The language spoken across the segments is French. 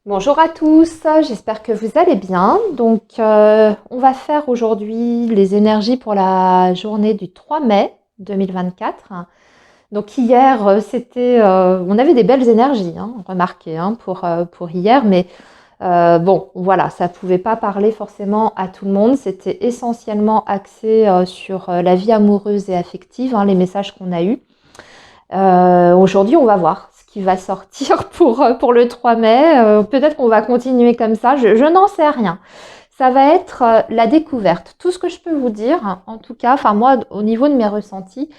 Bonjour à tous, j'espère que vous allez bien. On va faire aujourd'hui les énergies pour la journée du 3 mai 2024. Donc hier, on avait des belles énergies, hein, remarquez, hein, pour hier, mais bon, voilà, ça pouvait pas parler forcément à tout le monde. C'était essentiellement axé sur la vie amoureuse et affective, hein, les messages qu'on a eus. Aujourd'hui, on va voir ce qui va sortir pour le 3 mai. Peut-être qu'on va continuer comme ça, je n'en sais rien. Ça va être la découverte. Tout ce que je peux vous dire, en tout cas, enfin moi, au niveau de mes ressentis,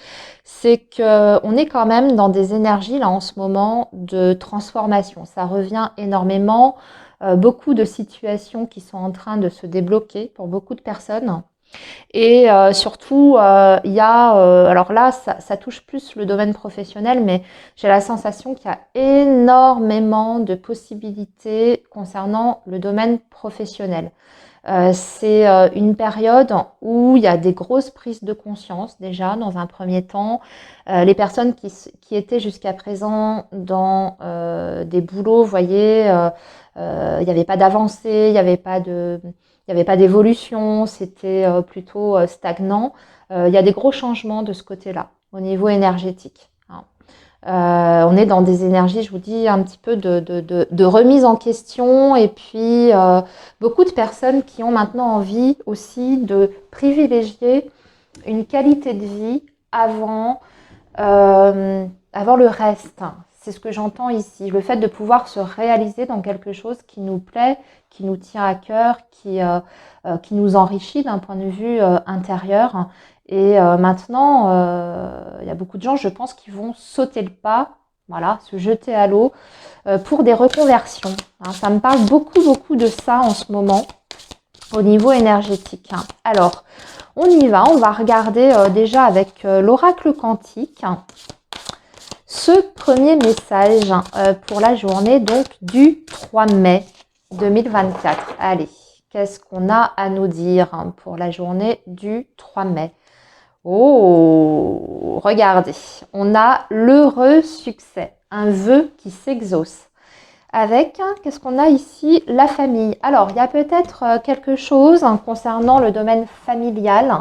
c'est qu'on est quand même dans des énergies là en ce moment de transformation. Ça revient énormément. Beaucoup de situations qui sont en train de se débloquer pour beaucoup de personnes. Et surtout, il y a, alors là, ça touche plus le domaine professionnel, mais j'ai la sensation qu'il y a énormément de possibilités concernant le domaine professionnel. C'est une période où il y a des grosses prises de conscience déjà dans un premier temps. Les personnes qui étaient jusqu'à présent dans des boulots, vous voyez, il n'y avait pas d'avancée, il n'y avait pas d'évolution, c'était plutôt stagnant. Il y a des gros changements de ce côté-là, au niveau énergétique, hein. On est dans des énergies, je vous dis, un petit peu de remise en question et puis beaucoup de personnes qui ont maintenant envie aussi de privilégier une qualité de vie avant, avant le reste. C'est ce que j'entends ici. Le fait de pouvoir se réaliser dans quelque chose qui nous plaît, qui nous tient à cœur, qui nous enrichit d'un point de vue intérieur. Et maintenant, il y a beaucoup de gens, je pense, qui vont sauter le pas, voilà, se jeter à l'eau pour des reconversions, hein. Ça me parle beaucoup, beaucoup de ça en ce moment au niveau énergétique, hein. Alors, on y va, on va regarder déjà avec l'oracle quantique ce premier message pour la journée donc du 3 mai 2024. Allez, qu'est-ce qu'on a à nous dire pour la journée du 3 mai? Oh, regardez, on a l'heureux succès, un vœu qui s'exauce. Avec, qu'est-ce qu'on a ici? La famille. Alors, il y a peut-être quelque chose concernant le domaine familial,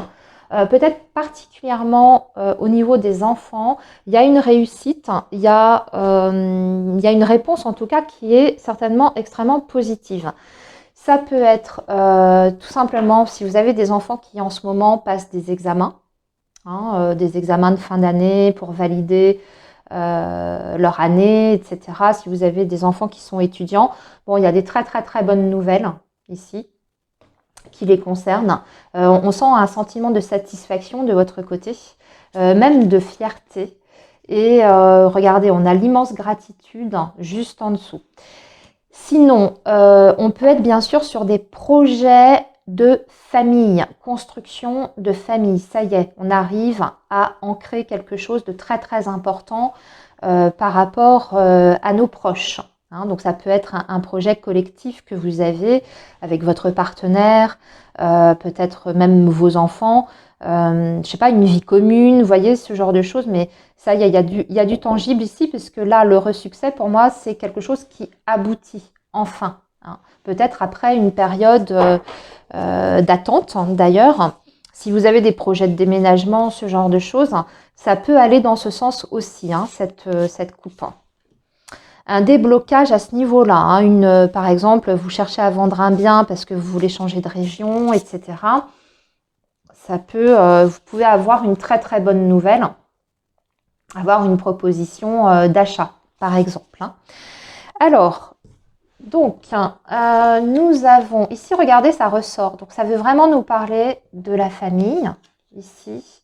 peut-être particulièrement au niveau des enfants. Il y a une réussite, il y a une réponse en tout cas qui est certainement extrêmement positive. Ça peut être tout simplement si vous avez des enfants qui en ce moment passent des examens, hein, des examens de fin d'année pour valider leur année, etc. Si vous avez des enfants qui sont étudiants, bon, il y a des très très très bonnes nouvelles ici qui les concernent. On sent un sentiment de satisfaction de votre côté, même de fierté. Et regardez, on a l'immense gratitude juste en dessous. Sinon, on peut être bien sûr sur des projets de famille, construction de famille. Ça y est, on arrive à ancrer quelque chose de très très important par rapport à nos proches, hein. Donc ça peut être un projet collectif que vous avez avec votre partenaire, peut-être même vos enfants, je sais pas, une vie commune, vous voyez, ce genre de choses. Mais ça y est, il y a du tangible ici, puisque là, l'heureux succès, pour moi, c'est quelque chose qui aboutit, enfin, hein. Peut-être après une période d'attente, hein, d'ailleurs. Si vous avez des projets de déménagement, ce genre de choses, ça peut aller dans ce sens aussi, hein, cette coupe. Un déblocage à ce niveau-là, hein, par exemple, vous cherchez à vendre un bien parce que vous voulez changer de région, etc. Vous pouvez avoir une très très bonne nouvelle, avoir une proposition d'achat, par exemple, hein. Alors, nous avons ici, regardez, ça ressort. Donc, ça veut vraiment nous parler de la famille, ici,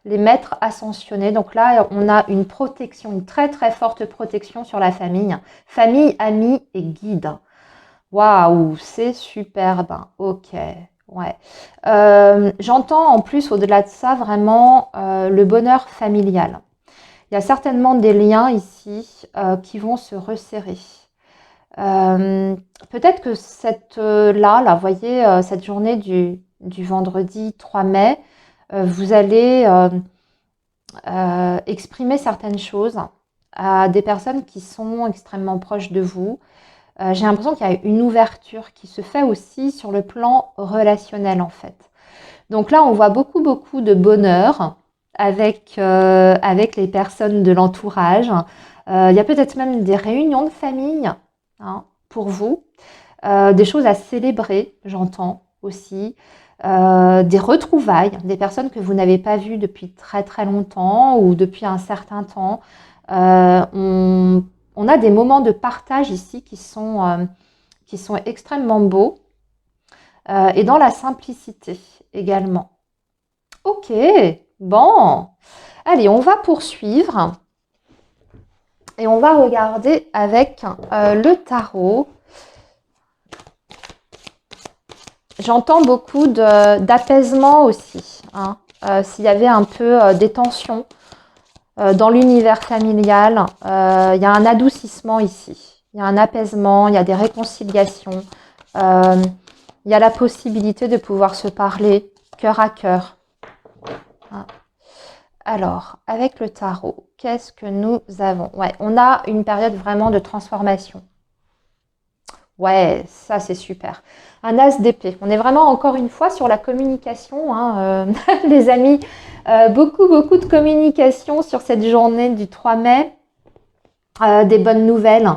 les maîtres ascensionnés. Donc là, on a une protection, une très très forte protection sur la famille. Famille, amis et guides. Waouh, c'est superbe. Ok, ouais. J'entends en plus, au-delà de ça, vraiment le bonheur familial. Il y a certainement des liens ici qui vont se resserrer. Peut-être que là, voyez, cette journée du vendredi 3 mai, vous allez exprimer certaines choses à des personnes qui sont extrêmement proches de vous. J'ai l'impression qu'il y a une ouverture qui se fait aussi sur le plan relationnel en fait. Donc là, on voit beaucoup, beaucoup de bonheur avec les personnes de l'entourage. Il y a peut-être même des réunions de famille hein, pour vous. Des choses à célébrer, j'entends aussi. Des retrouvailles, des personnes que vous n'avez pas vues depuis très très longtemps ou depuis un certain temps. On a des moments de partage ici qui sont extrêmement beaux et dans la simplicité également. Ok, bon. Allez, on va poursuivre et on va regarder avec le tarot. J'entends beaucoup d'apaisement aussi. Hein. S'il y avait un peu des tensions dans l'univers familial, il y a un adoucissement ici. Il y a un apaisement, il y a des réconciliations. Il y a la possibilité de pouvoir se parler cœur à cœur. Hein. Alors, avec le tarot, qu'est-ce que nous avons? Ouais, on a une période vraiment de transformation. Ouais, ça c'est super. Un as d'épée. On est vraiment encore une fois sur la communication, hein, les amis. Beaucoup, beaucoup de communication sur cette journée du 3 mai. Des bonnes nouvelles.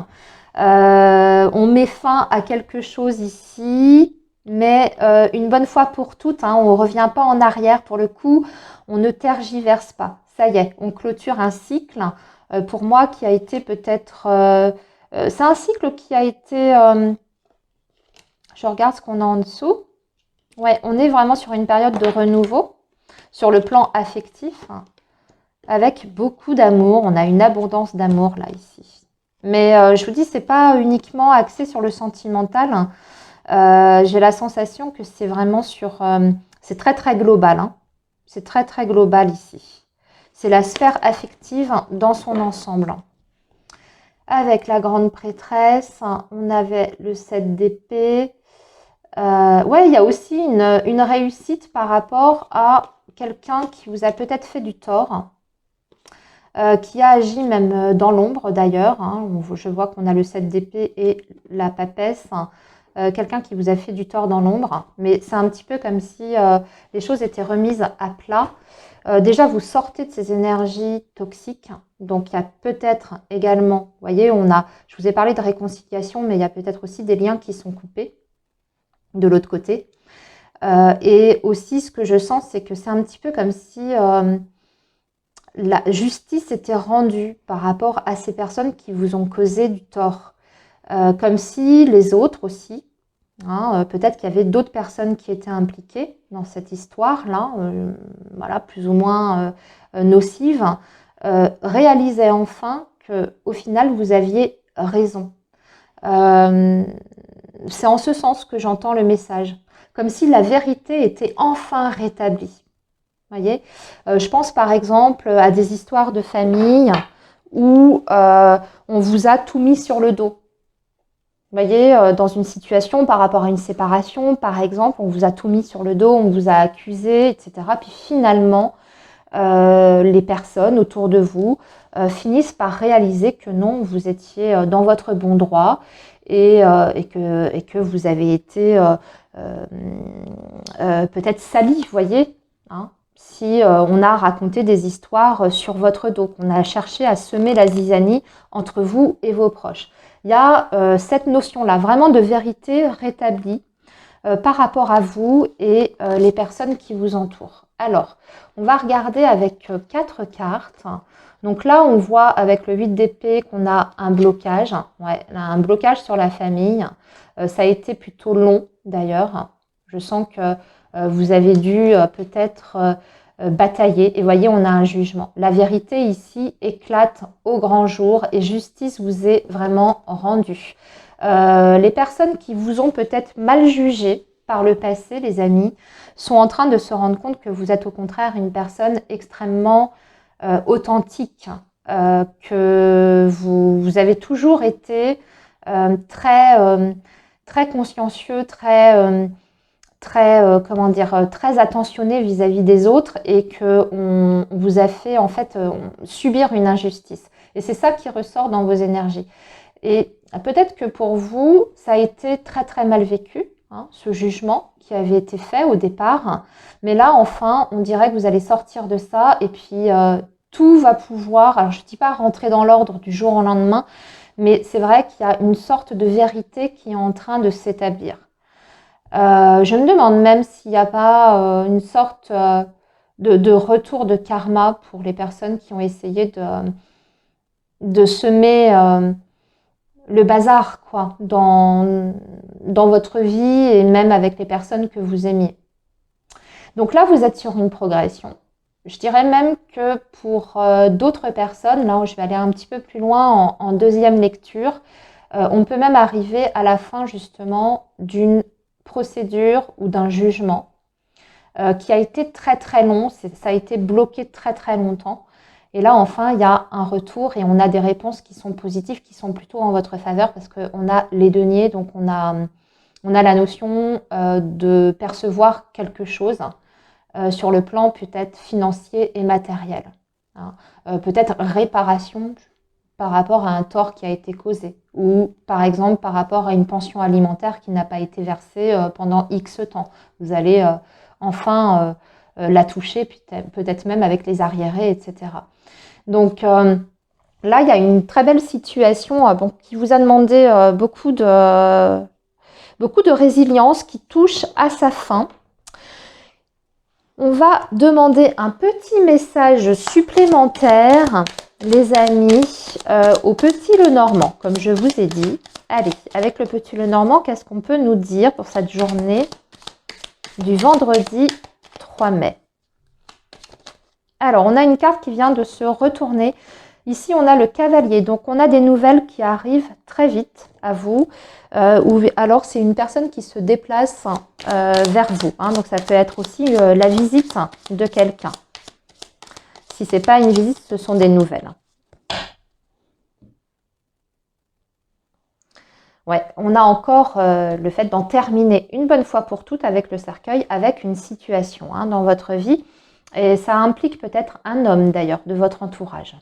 On met fin à quelque chose ici, mais une bonne fois pour toutes, hein, on ne revient pas en arrière pour le coup, on ne tergiverse pas. Ça y est, on clôture un cycle, pour moi, qui a été peut-être... c'est un cycle qui a été... je regarde ce qu'on a en dessous. Ouais, on est vraiment sur une période de renouveau, sur le plan affectif, hein, avec beaucoup d'amour. On a une abondance d'amour là, ici. Mais je vous dis, c'est pas uniquement axé sur le sentimental. J'ai la sensation que c'est vraiment sur... c'est très très global. Hein. C'est très très global ici. C'est la sphère affective dans son ensemble. Avec la grande prêtresse, on avait le 7 d'épée. Ouais, il y a aussi une réussite par rapport à quelqu'un qui vous a peut-être fait du tort. Qui a agi même dans l'ombre d'ailleurs. Hein. Je vois qu'on a le 7 d'épée et la papesse. Quelqu'un qui vous a fait du tort dans l'ombre. Mais c'est un petit peu comme si les choses étaient remises à plat. Déjà, vous sortez de ces énergies toxiques. Donc, il y a peut-être également, vous voyez, je vous ai parlé de réconciliation, mais il y a peut-être aussi des liens qui sont coupés de l'autre côté. Et aussi, ce que je sens, c'est que c'est un petit peu comme si... la justice était rendue par rapport à ces personnes qui vous ont causé du tort. Comme si les autres aussi, hein, peut-être qu'il y avait d'autres personnes qui étaient impliquées dans cette histoire-là, voilà, plus ou moins nocive, réalisaient enfin qu'au final, vous aviez raison. C'est en ce sens que j'entends le message. Comme si la vérité était enfin rétablie. Voyez, je pense par exemple à des histoires de famille où on vous a tout mis sur le dos. Vous voyez, dans une situation par rapport à une séparation, par exemple, on vous a tout mis sur le dos, on vous a accusé, etc. Puis finalement, les personnes autour de vous finissent par réaliser que non, vous étiez dans votre bon droit et que vous avez été peut-être sali, vous voyez, hein, si on a raconté des histoires sur votre dos, qu'on a cherché à semer la zizanie entre vous et vos proches. Il y a cette notion-là, vraiment de vérité rétablie par rapport à vous et les personnes qui vous entourent. Alors, on va regarder avec 4 cartes. Donc là, on voit avec le 8 d'épée qu'on a un blocage. Ouais, un blocage sur la famille. Ça a été plutôt long d'ailleurs. Je sens que vous avez dû peut-être batailler. Et voyez, on a un jugement. La vérité ici éclate au grand jour et justice vous est vraiment rendue. Les personnes qui vous ont peut-être mal jugé par le passé, les amis, sont en train de se rendre compte que vous êtes au contraire une personne extrêmement authentique, que vous avez toujours été très consciencieux, comment dire, très attentionné vis-à-vis des autres et qu'on vous a fait en fait subir une injustice. Et c'est ça qui ressort dans vos énergies. Et peut-être que pour vous, ça a été très très mal vécu, hein, ce jugement qui avait été fait au départ. Mais là, enfin, on dirait que vous allez sortir de ça et puis tout va pouvoir, alors je ne dis pas rentrer dans l'ordre du jour au lendemain, mais c'est vrai qu'il y a une sorte de vérité qui est en train de s'établir. Je me demande même s'il n'y a pas une sorte de retour de karma pour les personnes qui ont essayé de semer le bazar quoi, dans votre vie et même avec les personnes que vous aimiez. Donc là, vous êtes sur une progression. Je dirais même que pour d'autres personnes, là où je vais aller un petit peu plus loin en deuxième lecture, on peut même arriver à la fin justement d'une procédure ou d'un jugement qui a été très très long, ça a été bloqué très très longtemps. Et là, enfin, il y a un retour et on a des réponses qui sont positives, qui sont plutôt en votre faveur parce qu'on a les deniers, donc on a la notion de percevoir quelque chose sur le plan peut-être financier et matériel. Hein. Peut-être réparation par rapport à un tort qui a été causé ou par exemple par rapport à une pension alimentaire qui n'a pas été versée pendant X temps. Vous allez enfin la toucher, peut-être même avec les arriérés, etc. Donc là, il y a une très belle situation bon, qui vous a demandé beaucoup de résilience, qui touche à sa fin. On va demander un petit message supplémentaire, les amis, au petit Lenormand, comme je vous ai dit. Allez, avec le petit Lenormand, qu'est-ce qu'on peut nous dire pour cette journée du vendredi 3 mai? Alors, on a une carte qui vient de se retourner. Ici, on a le cavalier. Donc, on a des nouvelles qui arrivent très vite à vous. Ou alors, c'est une personne qui se déplace vers vous. Hein. Donc, ça peut être aussi la visite de quelqu'un. Si ce n'est pas une visite, ce sont des nouvelles. Ouais, on a encore le fait d'en terminer une bonne fois pour toutes avec le cercueil, avec une situation hein, dans votre vie. Et ça implique peut-être un homme d'ailleurs de votre entourage.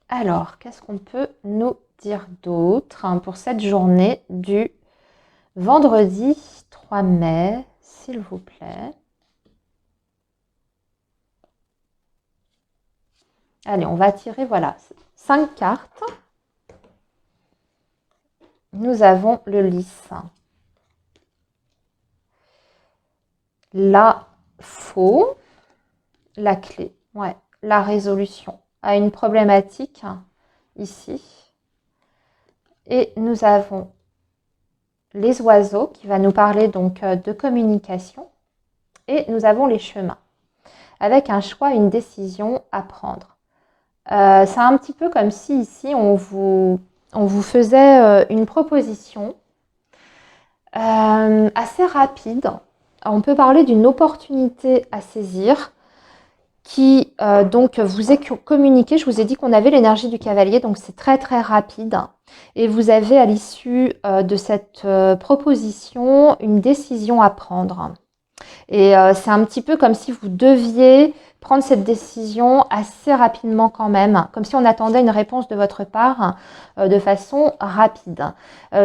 Alors, qu'est-ce qu'on peut nous dire d'autre hein, pour cette journée du vendredi 3 mai, s'il vous plaît? Allez, on va tirer, voilà, 5 cartes. Nous avons le lys. La faux, la clé, ouais, la résolution à une problématique ici. Et nous avons les oiseaux qui va nous parler donc de communication. Et nous avons les chemins avec un choix, une décision à prendre. C'est un petit peu comme si ici on vous faisait une proposition assez rapide. On peut parler d'une opportunité à saisir qui donc vous est communiquée. Je vous ai dit qu'on avait l'énergie du cavalier, donc c'est très très rapide. Et vous avez à l'issue de cette proposition une décision à prendre. Et c'est un petit peu comme si vous deviez prendre cette décision assez rapidement quand même, comme si on attendait une réponse de votre part de façon rapide.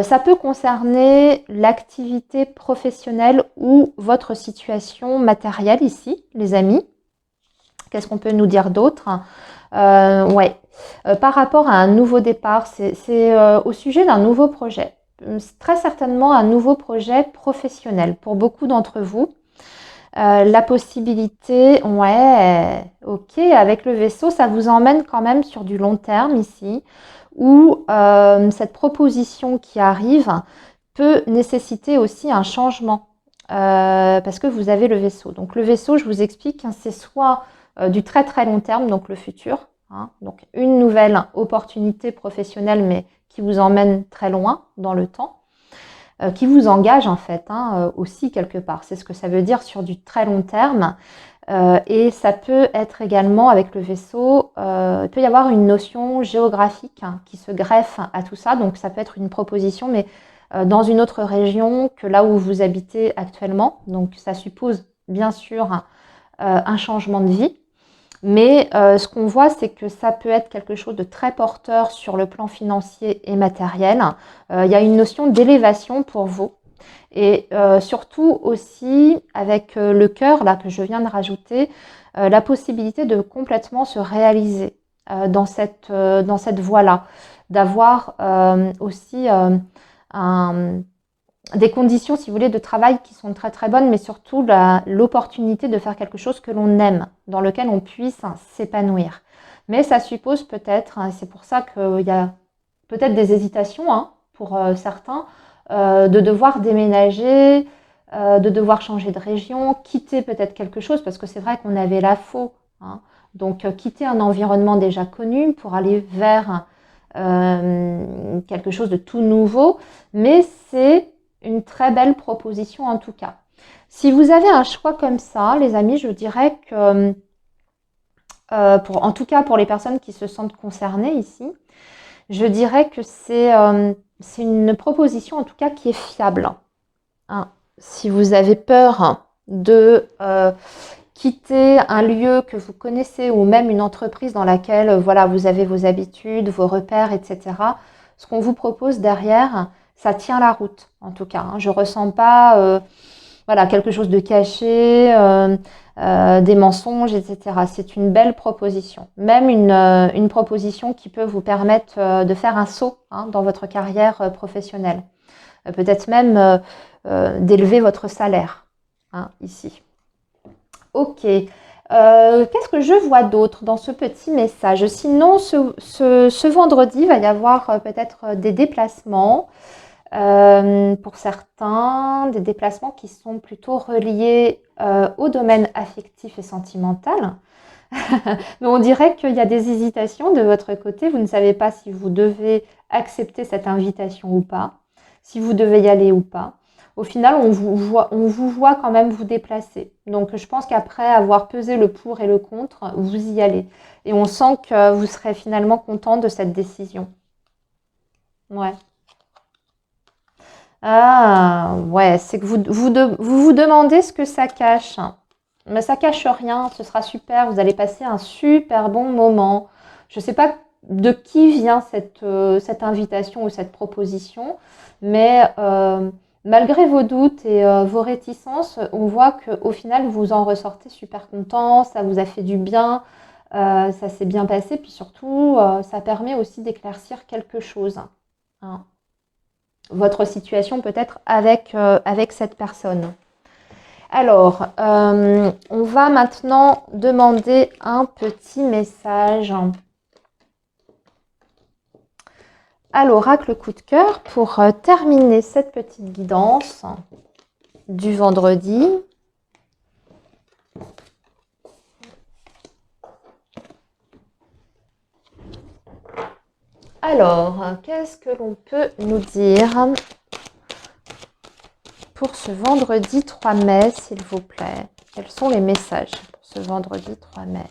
Ça peut concerner l'activité professionnelle ou votre situation matérielle ici, les amis. Qu'est-ce qu'on peut nous dire d'autre? Ouais. Par rapport à un nouveau départ, c'est au sujet d'un nouveau projet. Très certainement un nouveau projet professionnel pour beaucoup d'entre vous. La possibilité, ouais, ok, avec le vaisseau, ça vous emmène quand même sur du long terme ici, où cette proposition qui arrive peut nécessiter aussi un changement, parce que vous avez le vaisseau. Donc le vaisseau, je vous explique, hein, c'est soit du très très long terme, donc le futur, hein, donc une nouvelle opportunité professionnelle, mais qui vous emmène très loin dans le temps, qui vous engage en fait hein, aussi quelque part. C'est ce que ça veut dire sur du très long terme. Et ça peut être également avec le vaisseau, il peut y avoir une notion géographique hein, qui se greffe à tout ça. Donc ça peut être une proposition, mais dans une autre région que là où vous habitez actuellement. Donc ça suppose bien sûr un changement de vie. Mais ce qu'on voit, c'est que ça peut être quelque chose de très porteur sur le plan financier et matériel. Il y a une notion d'élévation pour vous. Et surtout aussi avec le cœur là que je viens de rajouter, la possibilité de complètement se réaliser dans cette voie-là, d'avoir aussi des conditions, si vous voulez, de travail qui sont très très bonnes, mais surtout l'opportunité de faire quelque chose que l'on aime, dans lequel on puisse s'épanouir. Mais ça suppose peut-être, c'est pour ça qu'il y a peut-être des hésitations pour certains, de devoir déménager, de devoir changer de région, quitter peut-être quelque chose, parce que c'est vrai qu'on avait la faux. Donc quitter un environnement déjà connu pour aller vers quelque chose de tout nouveau, mais c'est une très belle proposition en tout cas. Si vous avez un choix comme ça, les amis, je dirais que, en tout cas pour les personnes qui se sentent concernées ici, je dirais que c'est une proposition en tout cas qui est fiable. Si vous avez peur de quitter un lieu que vous connaissez ou même une entreprise dans laquelle voilà, vous avez vos habitudes, vos repères, etc., ce qu'on vous propose derrière, ça tient la route en tout cas. Je ne ressens pas voilà, quelque chose de caché, des mensonges, etc. C'est une belle proposition. Même une proposition qui peut vous permettre de faire un saut dans votre carrière professionnelle. Peut-être même d'élever votre salaire ici. Ok. Qu'est-ce que je vois d'autre dans ce petit message? Sinon, ce vendredi, il va y avoir peut-être des déplacements. Pour certains, des déplacements qui sont plutôt reliés au domaine affectif et sentimental. Mais on dirait qu'il y a des hésitations de votre côté. Vous ne savez pas si vous devez accepter cette invitation ou pas, si vous devez y aller ou pas. Au final, on vous voit quand même vous déplacer. Donc, je pense qu'après avoir pesé le pour et le contre, vous y allez. Et on sent que vous serez finalement content de cette décision. Ouais. Ah, ouais, c'est que vous demandez ce que ça cache. Mais ça cache rien, ce sera super, vous allez passer un super bon moment. Je ne sais pas de qui vient cette invitation ou cette proposition, mais malgré vos doutes et vos réticences, on voit qu'au final, vous en ressortez super content, ça vous a fait du bien, ça s'est bien passé, puis surtout, ça permet aussi d'éclaircir quelque chose. Votre situation peut-être avec cette personne. Alors, on va maintenant demander un petit message à l'oracle coup de cœur pour terminer cette petite guidance du vendredi. Alors, qu'est-ce que l'on peut nous dire pour ce vendredi 3 mai, s'il vous plaît? Quels sont les messages pour ce vendredi 3 mai?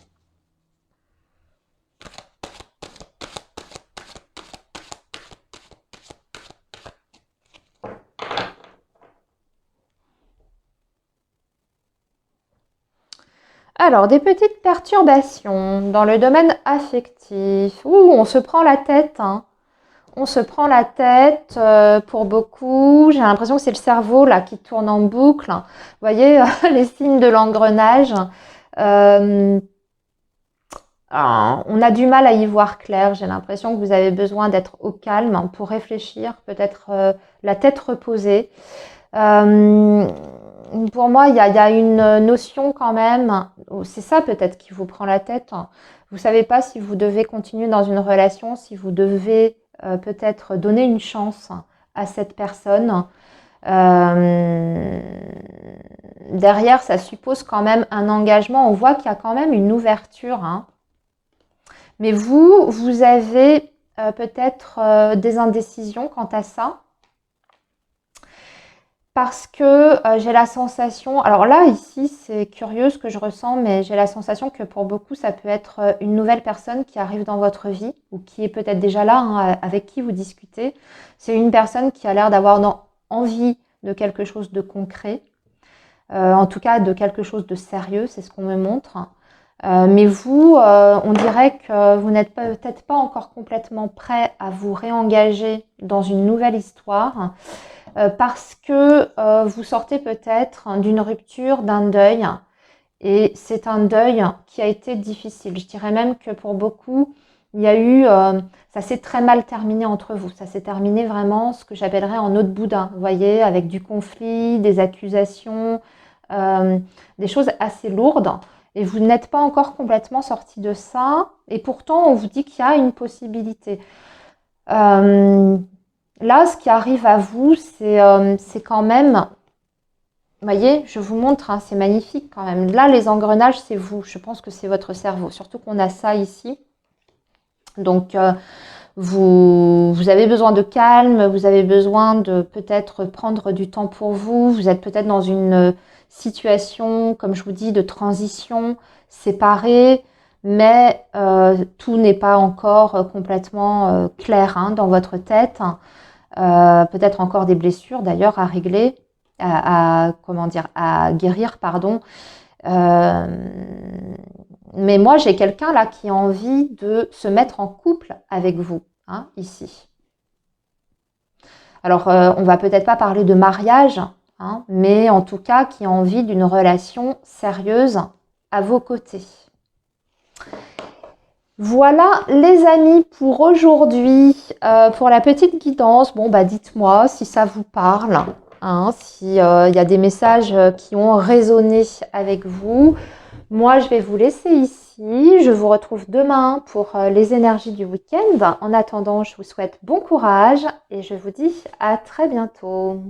Alors, des petites perturbations dans le domaine affectif. On se prend la tête, On se prend la tête pour beaucoup. J'ai l'impression que c'est le cerveau là qui tourne en boucle. Vous voyez les signes de l'engrenage. On a du mal à y voir clair. J'ai l'impression que vous avez besoin d'être au calme pour réfléchir, peut-être la tête reposée. Pour moi, il y a une notion quand même, c'est ça peut-être qui vous prend la tête. Vous ne savez pas si vous devez continuer dans une relation, si vous devez peut-être donner une chance à cette personne. Derrière, ça suppose quand même un engagement. On voit qu'il y a quand même une ouverture. Mais vous avez peut-être des indécisions quant à ça. parce que j'ai la sensation, alors là, ici, c'est curieux ce que je ressens, mais j'ai la sensation que pour beaucoup, ça peut être une nouvelle personne qui arrive dans votre vie ou qui est peut-être déjà là, hein, avec qui vous discutez. C'est une personne qui a l'air d'avoir envie de quelque chose de concret, en tout cas de quelque chose de sérieux, c'est ce qu'on me montre. Mais vous, on dirait que vous n'êtes peut-être pas encore complètement prêt à vous réengager dans une nouvelle histoire parce que vous sortez peut-être d'une rupture, d'un deuil. Et c'est un deuil qui a été difficile. Je dirais même que pour beaucoup, il y a eu, ça s'est très mal terminé entre vous. Ça s'est terminé vraiment ce que j'appellerais en eau de boudin, vous voyez, avec du conflit, des accusations, des choses assez lourdes. Et vous n'êtes pas encore complètement sorti de ça. Et pourtant, on vous dit qu'il y a une possibilité. Là, ce qui arrive à vous, c'est quand même, vous voyez, je vous montre, hein, c'est magnifique quand même. Là, les engrenages, c'est vous. Je pense que c'est votre cerveau. Surtout qu'on a ça ici. Donc, vous avez besoin de calme, vous avez besoin de peut-être prendre du temps pour vous. Vous êtes peut-être dans une situation, comme je vous dis, de transition, séparée, mais tout n'est pas encore complètement clair, hein, dans votre tête. Peut-être encore des blessures d'ailleurs à régler, comment dire, à guérir, pardon. Euh, mais moi, j'ai quelqu'un là qui a envie de se mettre en couple avec vous, hein, ici. Alors, on va peut-être pas parler de mariage, hein, mais en tout cas, qui a envie d'une relation sérieuse à vos côtés. Voilà les amis pour aujourd'hui, pour la petite guidance. Bon, bah dites-moi si ça vous parle, hein, si y a des messages qui ont résonné avec vous. Moi, je vais vous laisser ici. Je vous retrouve demain pour les énergies du week-end. En attendant, je vous souhaite bon courage et je vous dis à très bientôt.